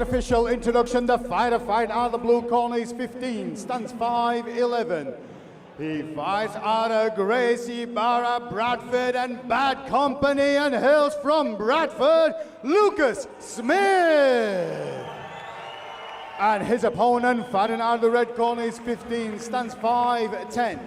an official introduction. The fighter fighting out of the blue corner is 15, stands 5'11". He fights out of Gracie Barra, Bradford and Bad Company, and hails from Bradford, Lucas Smith. And his opponent fighting out of the red corner is 15, stands 5'10".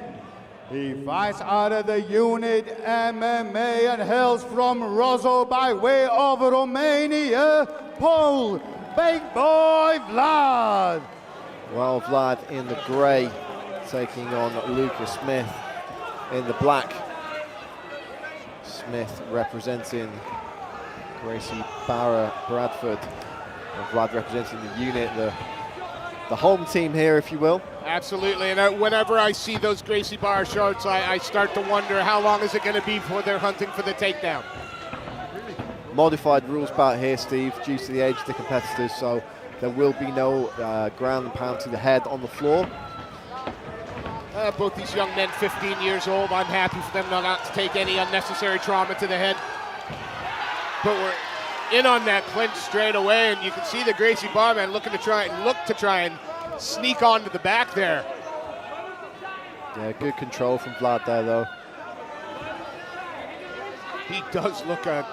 He fights out of the Unit MMA and hails from Rosso by way of Romania, Paul Big Boy Vlad. Well, Vlad in the grey, taking on Lucas Smith in the black. Smith representing Gracie Barra, Bradford, and Vlad representing the Unit, the home team here, if you will. Absolutely, and whenever I see those Gracie Barra shorts, I start to wonder how long is it going to be before they're hunting for the takedown. Modified rules bout here, Steve, due to the age of the competitors, so there will be no ground and pound to the head on the floor. Both these young men, 15 years old, I'm happy for them not to take any unnecessary trauma to the head. But we're in on that clinch straight away, and you can see the Gracie Barra man looking to try and sneak onto the back there. Yeah, good control from Vlad there, though. He does look a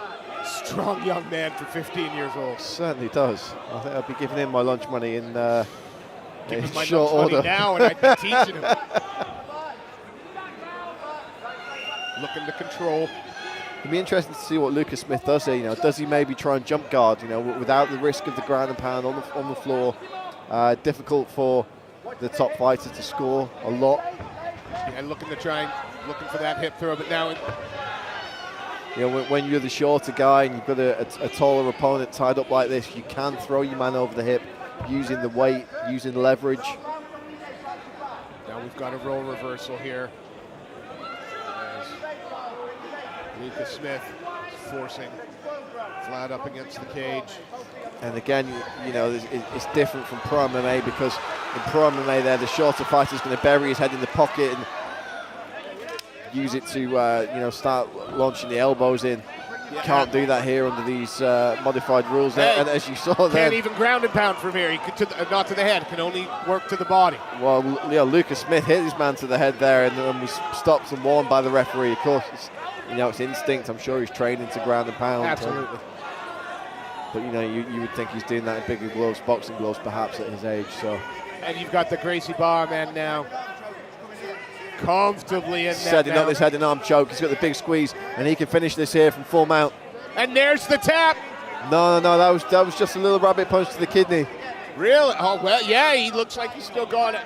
strong young man for 15 years old. Certainly does. I think I'll be giving him my lunch money in Give him my short lunch order. money now, and I'd be teaching him. Looking to control. It'll be interesting to see what Lucas Smith does here. You know, does he maybe try and jump guard? You know, without the risk of the ground and pound on the floor. Difficult for the top fighter to score a lot. Yeah, looking for that hip throw, but now. You know, when you're the shorter guy and you've got a taller opponent tied up like this, you can throw your man over the hip using the weight, using leverage. Now we've got a role reversal here. As Lucas Smith is forcing Vlad up against the cage. And again, you know, it's different from pro MMA, because in pro MMA there, the shorter fighter's going to bury his head in the pocket and use it to, you know, start launching the elbows in. Yeah. Can't do that here under these modified rules. Hey, and as you saw there, can't even ground and pound from here. He could not to the head. Can only work to the body. well, yeah, Lucas Smith hit his man to the head there, and was stopped and warned by the referee. Of course, you know, it's instinct. I'm sure he's training to ground and pound. Absolutely. But you know, you would think he's doing that in bigger gloves, boxing gloves, perhaps at his age. So. And you've got the Gracie Barra man now comfortably in Setting up this head and arm choke. He's got the big squeeze, and he can finish this here from full mount. And there's the tap. No, that was just a little rabbit punch to the kidney. Really? Oh well, yeah. He looks like he's still got it.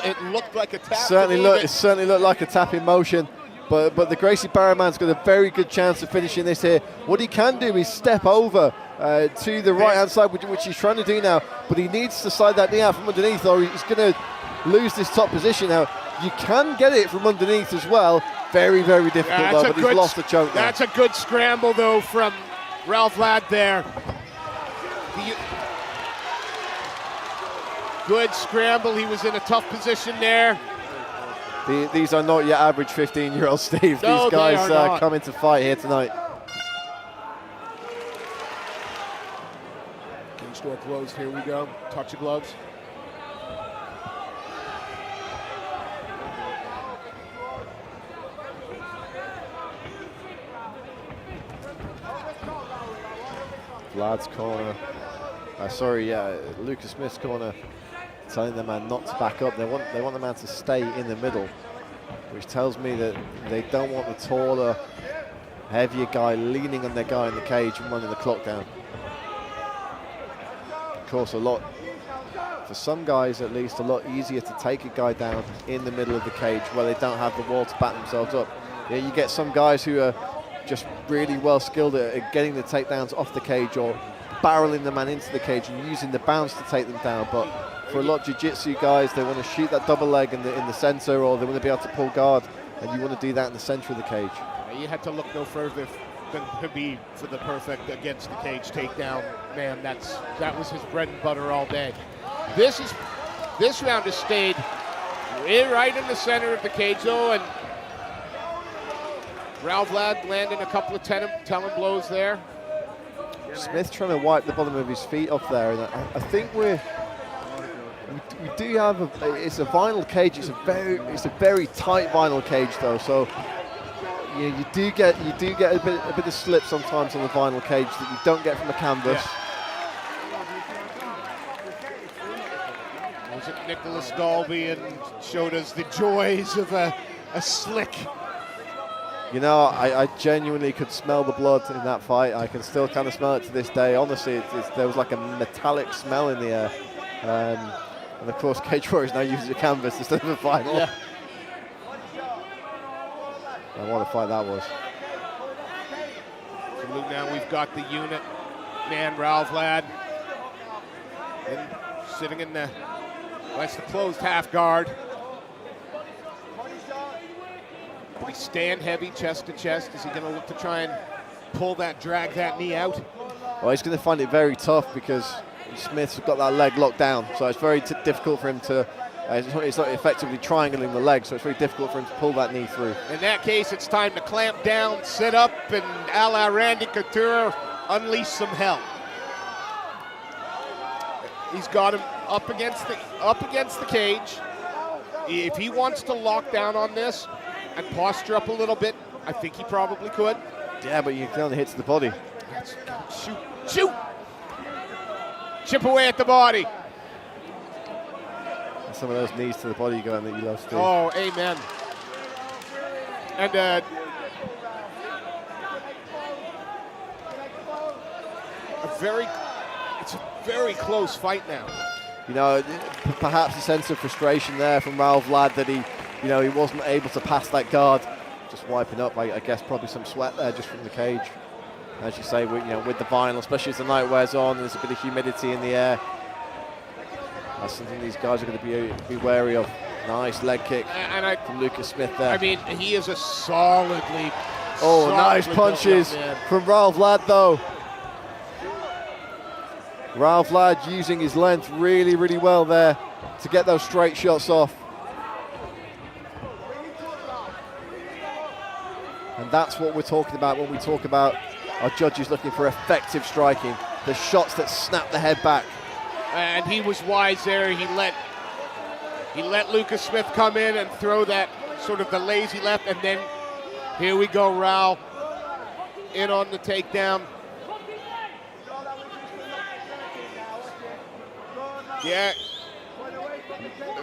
It looked like a tap. It certainly looked like a tap in motion. But the Gracie Barra man's got a very good chance of finishing this here. What he can do is step over to the right-hand side, which he's trying to do now. But he needs to slide that knee out from underneath, or he's going to lose this top position now. You can get it from underneath as well. Very, very difficult, though, but he's lost the choke now. That's a good scramble, though, from Ralph Vlad there. Good scramble. He was in a tough position there. These are not your average 15-year-old, Steve. No, these guys they are not. coming to fight here tonight. Cage door closed. Here we go. Touch of gloves. Vlad's corner. Lucas Smith's corner, telling the man not to back up. They want the man to stay in the middle, which tells me that they don't want the taller, heavier guy leaning on their guy in the cage and running the clock down. Of course, for some guys at least, a lot easier to take a guy down in the middle of the cage where they don't have the wall to back themselves up. Yeah, you get some guys who are just really well skilled at getting the takedowns off the cage, or barreling the man into the cage and using the bounce to take them down. But for a lot of jiu-jitsu guys, they want to shoot that double leg in the center, or they want to be able to pull guard, and you want to do that in the center of the cage. You had to look no further than Khabib for the perfect against the cage takedown. Man, that was his bread and butter all day. This round has stayed right in the center of the cage, though, and Raul Vlad landing a couple of telling blows there. Smith trying to wipe the bottom of his feet off there, and I think we do have it's a vinyl cage. It's a very tight vinyl cage though, so you do get a bit of slip sometimes on the vinyl cage that you don't get from the canvas. Yeah. Was it Nicholas Dalby and showed us the joys of a slick? You know, I genuinely could smell the blood in that fight. I can still kind of smell it to this day. Honestly, there was like a metallic smell in the air. And of course, Cage Warriors now uses a canvas instead of a vinyl. Yeah. And what a fight that was. So now we've got the unit man, Raul Vlad, and sitting in the closed half guard. Will he stand heavy, chest to chest? Is he going to look to try and drag that knee out? Well, he's going to find it very tough because Smith's got that leg locked down, so it's very difficult for him to. It's not effectively triangling the leg, so it's very difficult for him to pull that knee through. In that case, it's time to clamp down, sit up, and a la Randy Couture, unleash some hell. He's got him up against the cage. If he wants to lock down on this and posture up a little bit, I think he probably could. Yeah, but you can only hit to the body. Shoot! Chip away at the body. And some of those knees to the body going that you love to do. Oh, amen. And it's a very close fight now. You know, perhaps a sense of frustration there from Raul Vlad that he wasn't able to pass that guard. Just wiping up, I guess, probably some sweat there just from the cage. As you say, with the vinyl, especially as the night wears on, there's a bit of humidity in the air. That's something these guys are going to be wary of. Nice leg kick from Lucas Smith there. I mean, he is a solidly nice punches from Raul Vlad, though. Raul Vlad using his length really, really well there to get those straight shots off. And that's what we're talking about when we talk about our judges looking for effective striking, the shots that snap the head back. And he was wise there. He let Lucas Smith come in and throw that sort of the lazy left, and then here we go, Raul in on the takedown. Yeah.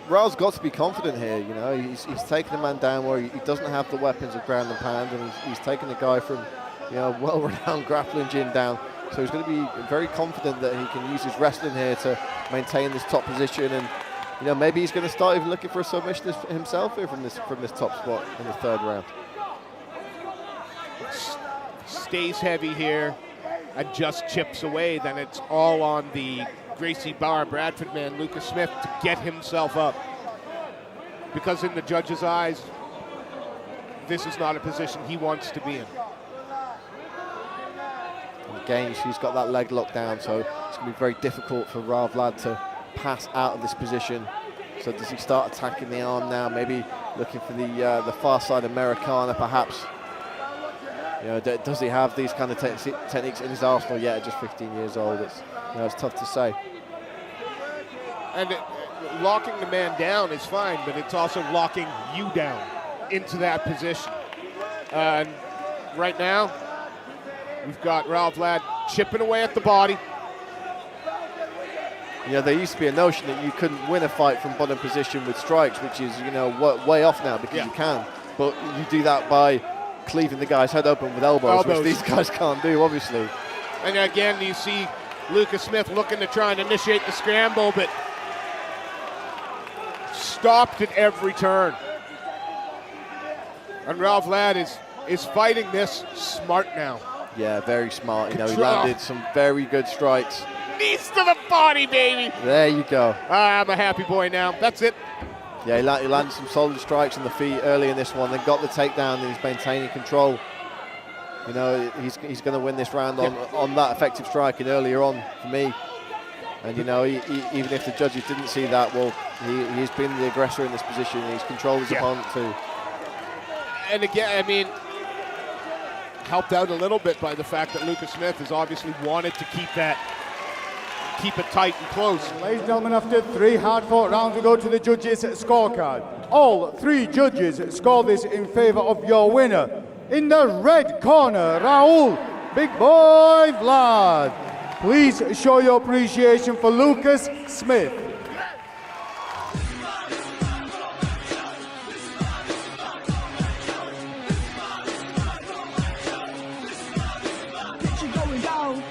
Raul's got to be confident here, he's taking a man down where he doesn't have the weapons of ground and pound, and he's taking a guy from well-renowned grappling gym down. So he's going to be very confident that he can use his wrestling here to maintain this top position, and maybe he's going to start even looking for a submission himself here from this top spot in the third round. Stays heavy here and just chips away. Then it's all on the Gracie Barra Bradford man, Lucas Smith, to get himself up. Because in the judge's eyes, this is not a position he wants to be in. Again, he's got that leg locked down, so it's going to be very difficult for Raul Vlad to pass out of this position. So does he start attacking the arm now? Maybe looking for the far side Americana, perhaps. Does he have these kind of techniques in his arsenal yet at just 15 years old? It's tough to say. And locking the man down is fine, but it's also locking you down into that position. And right now, we've got Raul Vlad chipping away at the body. There used to be a notion that you couldn't win a fight from bottom position with strikes, which is, way off now because you can. But you do that by cleaving the guy's head open with elbows, which these guys can't do, obviously. And again, you see Lucas Smith looking to try and initiate the scramble, but stopped at every turn. And Raul Vlad is fighting this smart now. Yeah, very smart. He landed some very good strikes. Knees to the body, baby. There you go. I'm a happy boy now. That's it. Yeah, he landed some solid strikes on the feet early in this one, then got the takedown, and he's maintaining control. He's going to win this round on that effective striking earlier on for me. And, even if the judges didn't see that, well, he's been the aggressor in this position. He's controlled his opponent too. And again, I mean, helped out a little bit by the fact that Lucas Smith has obviously wanted to keep it tight and close. Ladies and gentlemen, after 3 hard-fought rounds, we go to the judges' scorecard. All 3 judges score this in favor of your winner. In the red corner, Raul, big boy Vlad. Please show your appreciation for Lucas Smith. Picture going down.